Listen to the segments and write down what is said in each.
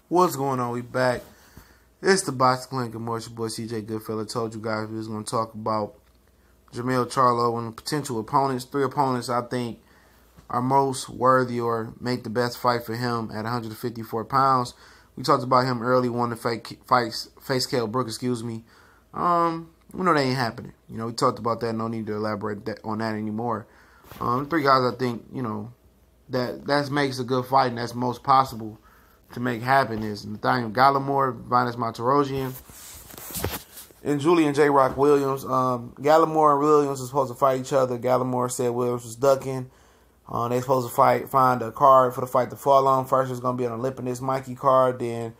What's going on? We back. It's the Box Clinic. Your boy CJ Goodfella. Told you guys we was going to talk about Jermell, Charlo, and potential opponents. 3 opponents I think are most worthy or make the best fight for him at 154 pounds. We talked about him early, wanting to face Kell Brook, We know that ain't happening. You know, we talked about that. No need to elaborate on that anymore. 3 guys I think, you know, that makes a good fight and that's most possible to make happen is Nathaniel Gallimore, Vinas Monterosian, and Julian J. Rock Williams. Gallimore and Williams are supposed to fight each other. Gallimore said Williams was ducking. They supposed to find a card for the fight to fall on. First, it's going to be an Olympinus Mikey card. Then,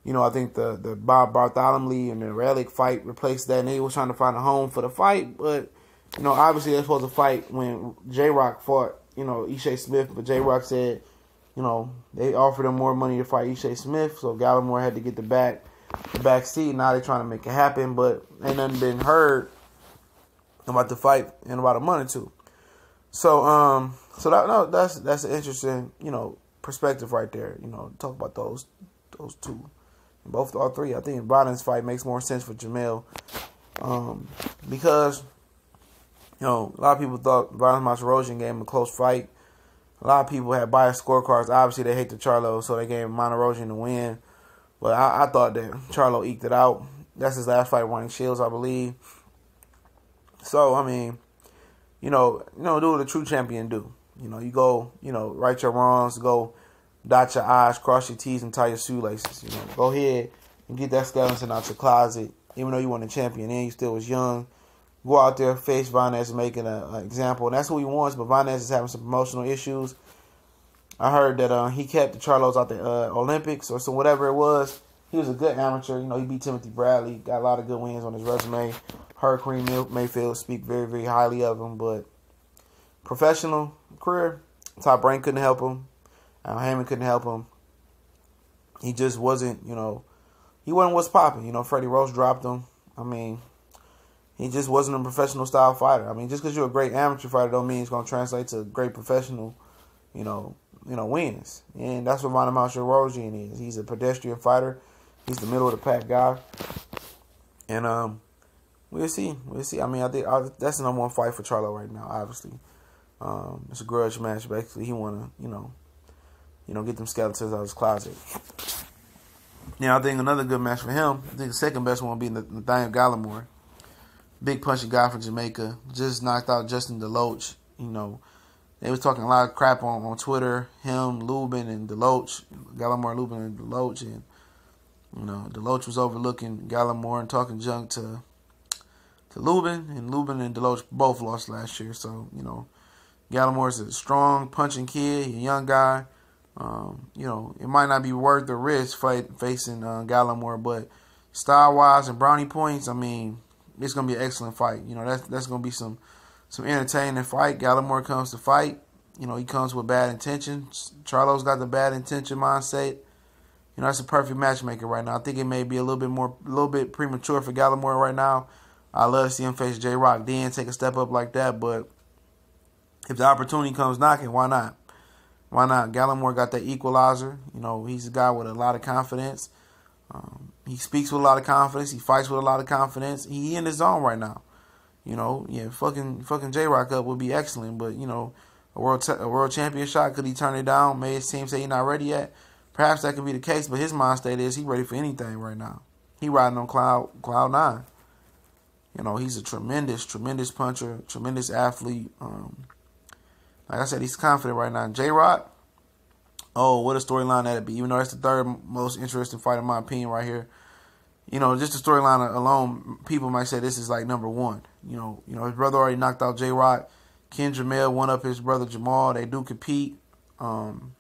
you know, I think the Bob Bartholomew and the Relic fight replaced that. And they was trying to find a home for the fight. But, you know, obviously they're supposed to fight when J. Rock fought, you know, Ishe Smith. But J. Rock said, you know, they offered him more money to fight Ishe Smith. So Gallimore had to get the back seat. Now they're trying to make it happen. But ain't nothing been heard about the fight in about a month or two. So that's an interesting, you know, perspective right there. You know, talk about those two, all 3. I think Biden's fight makes more sense for Jermell, because, you know, a lot of people thought Vinas Monterosian gave him a close fight. A lot of people had biased scorecards. Obviously, they hate the Charlo, so they gave Monterosian the win. But I thought that Charlo eked it out. That's his last fight winning Shields, I believe. So I mean, you know, do what a true champion do. You know, you go, you know, right your wrongs, go dot your I's, cross your T's, and tie your shoelaces. You know, go ahead and get that skeleton out your closet. Even though you weren't a champion and you still was young, go out there, face Vinas, and make an example. And that's what he wants, but Vinas is having some promotional issues. I heard that he kept the Charlos out the Olympics or some whatever it was. He was a good amateur. You know, he beat Timothy Bradley, got a lot of good wins on his resume. Hurricane Mayfield speak very, very highly of him, but professional career, Top Rank couldn't help him. Al Haymon couldn't help him. He just wasn't, you know, he wasn't what's popping. You know, Freddie Roach dropped him. I mean, he just wasn't a professional style fighter. I mean, just because you're a great amateur fighter don't mean it's going to translate to great professional, you know, wins. And that's what Vinas Monterosian is. He's a pedestrian fighter. He's the middle of the pack guy. And we'll see. I mean, I think that's the #1 fight for Charlo right now. Obviously, it's a grudge match. Basically, he want to, you know, get them skeletons out of his closet. Now, I think another good match for him. I think the second best one will be Nathaniel Gallimore, big punchy guy from Jamaica. Just knocked out Justin DeLoach. You know, they was talking a lot of crap on Twitter. Him, Lubin, and DeLoach. Gallimore, Lubin, and DeLoach, and you know, DeLoach was overlooking Gallimore and talking junk to Lubin, and DeLoach both lost last year. So, you know, Gallimore's a strong, punching kid. He's a young guy. You know, it might not be worth the risk facing Gallimore, but style-wise and brownie points, I mean, it's going to be an excellent fight. You know, that's going to be some entertaining fight. Gallimore comes to fight. You know, he comes with bad intentions. Charlo's got the bad intention mindset. You know, that's a perfect matchmaker right now. I think it may be a little bit premature for Gallimore right now. I love to see him face J. Rock then, take a step up like that. But if the opportunity comes knocking, why not? Why not? Gallimore got that equalizer. You know, he's a guy with a lot of confidence. He speaks with a lot of confidence. He fights with a lot of confidence. He in his zone right now. You know, yeah, fucking J. Rock up would be excellent. But, you know, a world champion shot, could he turn it down? May his team say he's not ready yet? Perhaps that could be the case, but his mind state is he ready for anything right now. He riding on cloud 9. You know, he's a tremendous puncher, tremendous athlete. Like I said, he's confident right now. J-Rock, oh, what a storyline that'd be. Even though that's the 3rd most interesting fight in my opinion right here. You know, just the storyline alone, people might say this is like #1. You know, his brother already knocked out J-Rock. Ken Jermell won up his brother Jamal. They do compete. And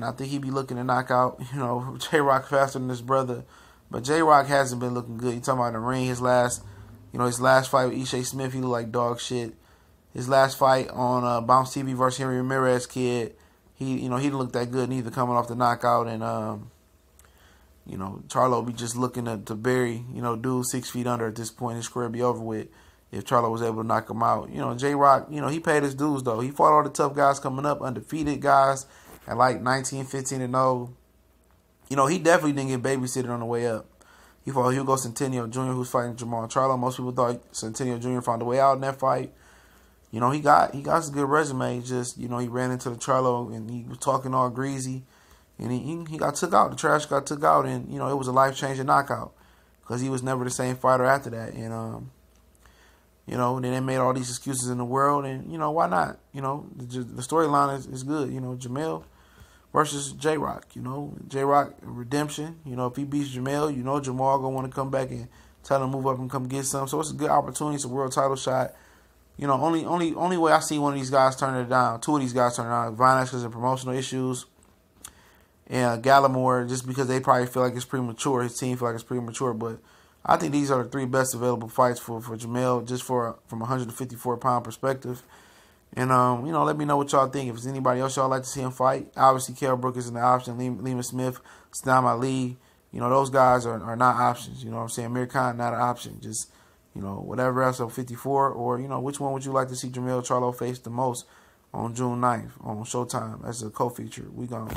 I think he'd be looking to knock out, you know, J-Rock faster than his brother. But J-Rock hasn't been looking good. You talking about the ring, his last fight with Ishe Smith, he looked like dog shit. His last fight on Bounce TV versus Henry Ramirez kid, he didn't look that good neither, coming off the knockout. And you know, Charlo be just looking to bury, you know, dude 6 feet under at this point. His career be over with if Charlo was able to knock him out. You know, J-Rock, you know, he paid his dues, though. He fought all the tough guys coming up, undefeated guys at like 19, 15, and 0. he definitely didn't get babysitted on the way up. He fought Hugo Centennial Jr., who's fighting Jermell Charlo. Most people thought Centennial Jr. found a way out in that fight. He got a good resume. Just, he ran into the Charlo and he was talking all greasy. And he got took out. The trash got took out. And, it was a life-changing knockout. Because he was never the same fighter after that. And, then they made all these excuses in the world. And, why not? The storyline is good. Jermell versus J-Rock. J-Rock redemption. If he beats Jermell, Jermell going to want to come back and tell him to move up and come get some. So it's a good opportunity. It's a world title shot. Only way I see one of these guys turning it down, two of these guys turning it down, Vinex because of promotional issues, and Gallimore just because they probably feel like it's premature. His team feel like it's premature, but I think these are the three best available fights for Jermell, just from a 154-pound perspective. And let me know what y'all think. If there's anybody else y'all like to see him fight, obviously Kell Brook is an option. Lehman Smith, Stam Ali, those guys are not options. You know what I'm saying? Amir Khan not an option. Just whatever else on 54, or which one would you like to see Jermell Charlo face the most on June 9th on Showtime as a co-feature? We gone.